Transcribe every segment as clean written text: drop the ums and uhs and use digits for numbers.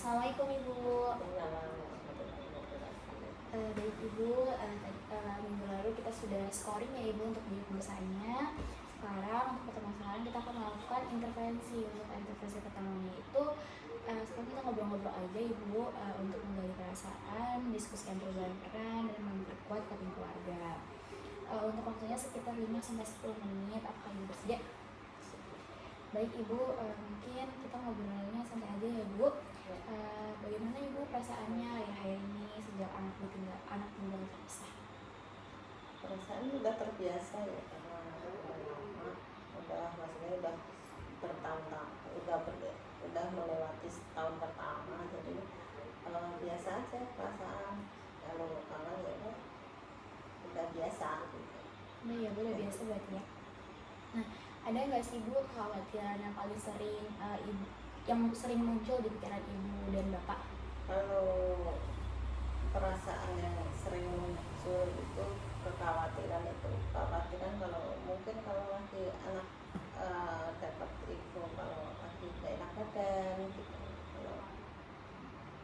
Assalamualaikum Ibu. Baik Ibu, minggu lalu kita sudah scoring ya Ibu untuk biaya pulsanya. Sekarang untuk permasalahan kita akan melakukan intervensi. Untuk intervensi pertamanya itu sekarang kita ngobrol-ngobrol aja Ibu, untuk menggali perasaan, diskusikan perubahan-peran, dan memperkuat komitmen keluarga. Untuk waktunya sekitar 5-10 menit. Apakah Ibu bersedia? Baik Ibu, mungkin kita ngobrolnya santai aja ya Bu. Bagaimana Ibu perasaannya hari ini sejak anak tinggal terpisah? Perasaan udah terbiasa ya, karena udah lama, maksudnya udah bertahun-tahun, udah melewati tahun pertama, jadi biasa aja perasaan. Kalau kangen ya udah biasa gitu. Nah ya Bu, udah biasa berarti ya. Nah, ada nggak sih Bu kekhawatiran yang paling sering Ibu yang sering muncul di pikiran Ibu dan Bapak? Kalau perasaan yang sering muncul itu kekhawatiran kalau mungkin kalau lagi anak dapat info kalau lagi gak enak badan gitu, kalau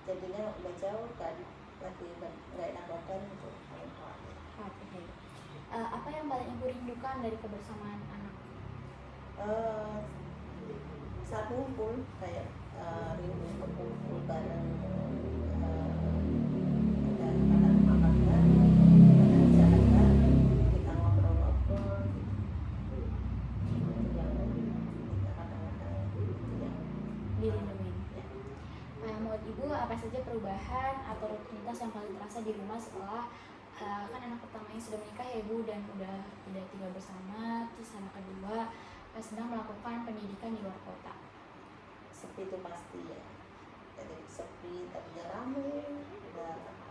jadinya udah jauh kan lagi gak enak badan gitu paling khawatir. Apa yang paling Ibu rindukan dari kebersamaan anak? Saat ngumpul kayak rindu kumpul bareng, dan pada makan bareng, pada jalan bareng, kita ngobrol-ngobrol gitu. Itu yang kita kadang-kadang yang Dirinduin. Menurut Ibu apa saja perubahan atau rutinitas yang paling terasa di rumah setelah kan anak pertamanya sudah menikah ya Bu, dan udah tidak tinggal bersama, terus anak kedua sedang melakukan pendidikan di luar kota? Sepi itu pasti ya, jadi sepi, tadinya rame, ada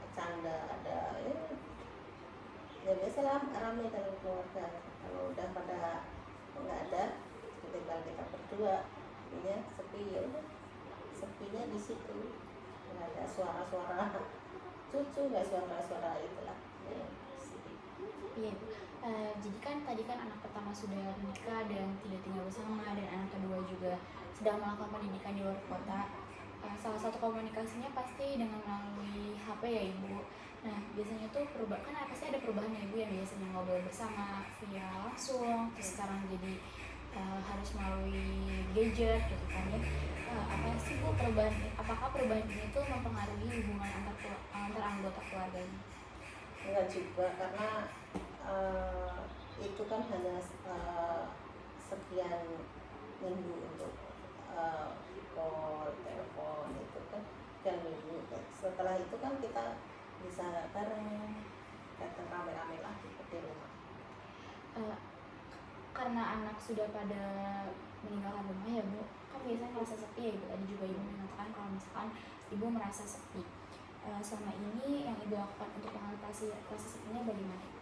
canda, ada ya biasalah rame kalau keluarga. Kalau udah pada nggak ada, tinggal kita berdua, jadinya sepi. Ya udah, sepinya di situ, nggak ada suara-suara cucu, nggak suara-suara itulah ya, sepi. Iya Bu. Jadi kan tadi kan anak pertama sudah menikah dan tidak tinggal bersama, dan anak kedua juga sedang melakukan pendidikan di luar kota. Salah satu komunikasinya pasti dengan melalui HP ya Ibu. Nah biasanya tuh kan pasti ada perubahan ya Ibu, yang biasanya ngobrol bersama via langsung, terus sekarang jadi harus melalui gadget gitu kan ya. Apa sih Bu perubahan? Apakah perubahan ini tuh mempengaruhi hubungan antar anggota keluarganya? Enggak juga, karena itu kan hanya sekian minggu untuk call, telepon, itu kan sekian minggu. Setelah itu kan kita bisa bareng, datang rame-rame lagi ke rumah. Karena anak sudah pada meninggalkan rumah ya Bu, kan biasanya merasa sepi ya Ibu. Tadi juga Ibu mengatakan kalau misalkan Ibu merasa sepi. Selama ini yang Ibu lakukan untuk mengatasi rasa sepinya bagaimana?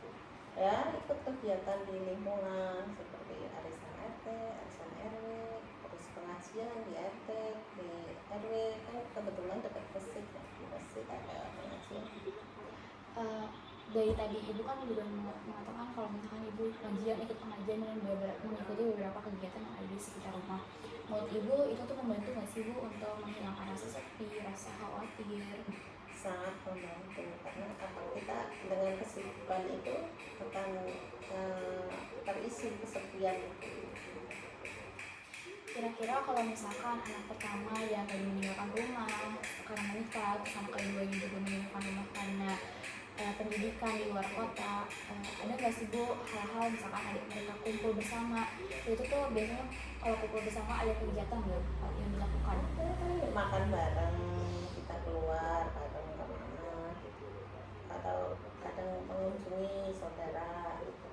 Ya, ikut kegiatan di lingkungan seperti arisan RT, arisan RW, terus pengajian di RT, di RW, kan kebetulan dekat masjid ya, di masjid ada pengajian. Dari tadi Ibu kan juga mengatakan kalau misalkan Ibu ikut pengajian dan mengikuti beberapa kegiatan yang ada di sekitar rumah. Menurut Ibu itu tuh membantu nggak sih Bu untuk menghilangkan rasa sepi, rasa khawatir? Sangat membantu, karena kita dengan kesibukan itu akan terisi kesepian itu. Kira-kira kalau misalkan anak pertama yang tadi meninggalkan rumah karena menikah, terus anak kedua yang juga meninggalkan rumah karena pendidikan di luar kota, ada nggak sih Bu hal-hal misalkan adik mereka kumpul bersama? Itu tuh biasanya kalau kumpul bersama ada kegiatan nggak yang dilakukan? Makan bareng, kita keluar bareng kemana gitu, atau kadang mengunjungi saudara gitu.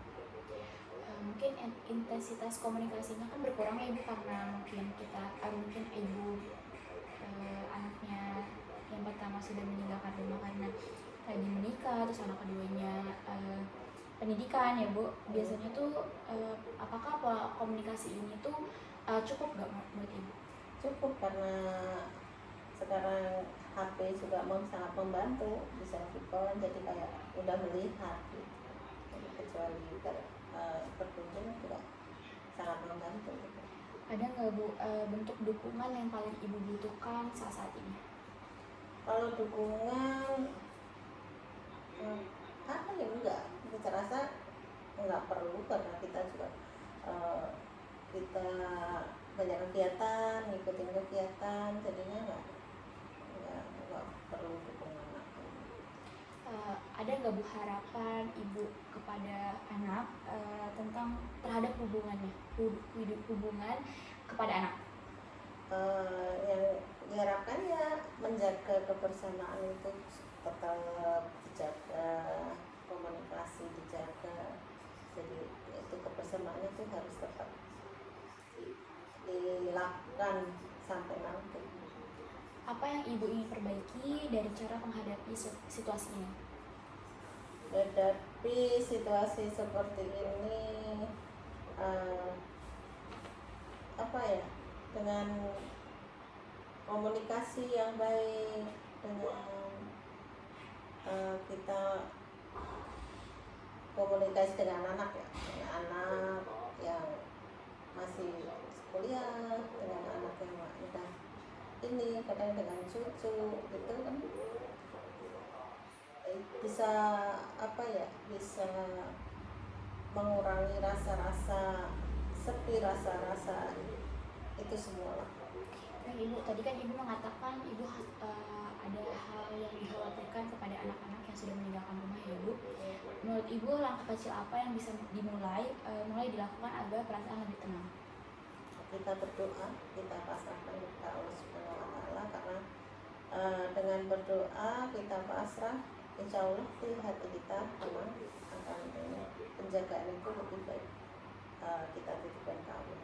Mungkin intensitas komunikasinya kan berkurang ya Ibu, karena mungkin Ibu anaknya yang pertama sudah meninggalkan rumah karena tadi menikah, terus anak keduanya pendidikan ya Bu. Biasanya tuh apakah komunikasi ini tuh cukup nggak menurut Ibu? Cukup, karena sekarang HP juga sangat membantu, bisa video, jadi kayak udah melihat gitu. Jadi kecuali berkunjung juga sangat membantu gitu. Ada nggak Bu bentuk dukungan yang paling Ibu butuhkan saat ini? Kalau dukungan apa ya, enggak, kita rasa enggak perlu karena kita juga eh, kita banyak kegiatan, ngikutin kegiatan, jadinya enggak perlu dukungan aku. Ada nggak Bu harapan Ibu kepada anak tentang terhadap hubungannya, hubungan kepada anak? Yang diharapkan ya menjaga kebersamaan itu tetap dijaga, komunikasi dijaga, jadi itu kebersamaan itu harus tetap dilakukan sampai nanti. Apa yang Ibu ingin perbaiki dari cara menghadapi situasi ini? Menghadapi situasi seperti ini apa ya, dengan komunikasi yang baik, dengan kita komunikasi dengan anak ya, dengan anak yang masih kuliah, dengan anak yang udah ini, kadang dengan cucu gitu kan bisa apa ya, bisa mengurangi rasa-rasa sepi, rasa-rasa itu semua lah. Nah, Ibu, tadi kan Ibu mengatakan Ibu ada hal yang dikhawatirkan kepada anak-anak yang sudah meninggalkan rumah ya Bu. Menurut Ibu langkah kecil apa yang bisa dimulai mulai dilakukan agar perasaan lebih tenang? Kita berdoa, kita pasrahkan kepada Allah Subhanahu wa Ta'ala, karena dengan berdoa kita pasrah, insya Allah di hati kita tenang, akan penjagaan itu lebih baik kita titipkan ke Allah.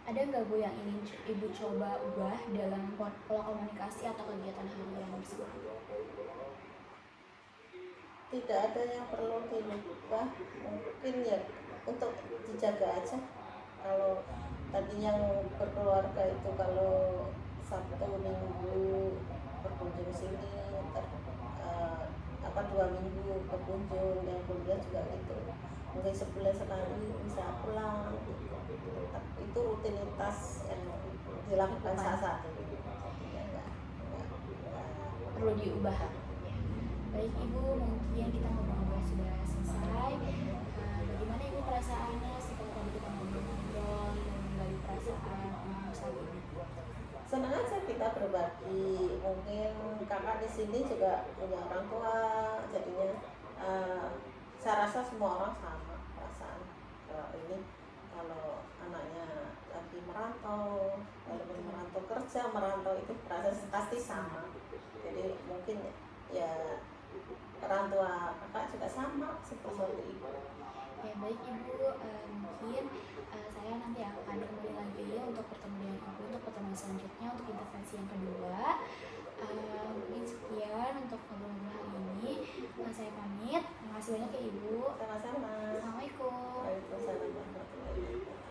Ada nggak Bu yang ingin Ibu coba ubah dalam pola komunikasi atau kegiatan harian bersama? Tidak ada yang perlu diubah, mungkin ya untuk dijaga aja. Kalau tadi yang berkeluarga itu kalau Sabtu Minggu berkunjung sini, 2 minggu berkunjung, yang kuliah juga gitu, mungkin sebulan sekali bisa pulang gitu. Itu rutinitas yang dilakukan saat ini, enggak Perlu diubah. Baik Ibu, mungkin kita ngobrol sudah selesai. Bagaimana Ibu perasaannya setelah tadi kita ngobrol dan menggali perasaan saat ini? Senang aja kita berbagi. Mungkin kakak di sini juga punya orang tua, jadinya saya rasa semua orang sama perasaan ini. Kalau anaknya lagi merantau, walaupun merantau kerja, merantau itu pasti sama. Jadi mungkin ya orang tua kakak juga sama seperti ibu. Ya baik Ibu, mungkin saya nanti akan kembali lagi ya untuk bertemu dengan Ibu untuk pertemuan selanjutnya untuk intervensi yang kedua. Mungkin sekian untuk ngobrol-ngobrol hari ini. Saya pamit. Terima kasih banyak ya Ibu. Sama-sama. Assalamualaikum. Waalaikumsalam warahmatullahi wabarakatuh.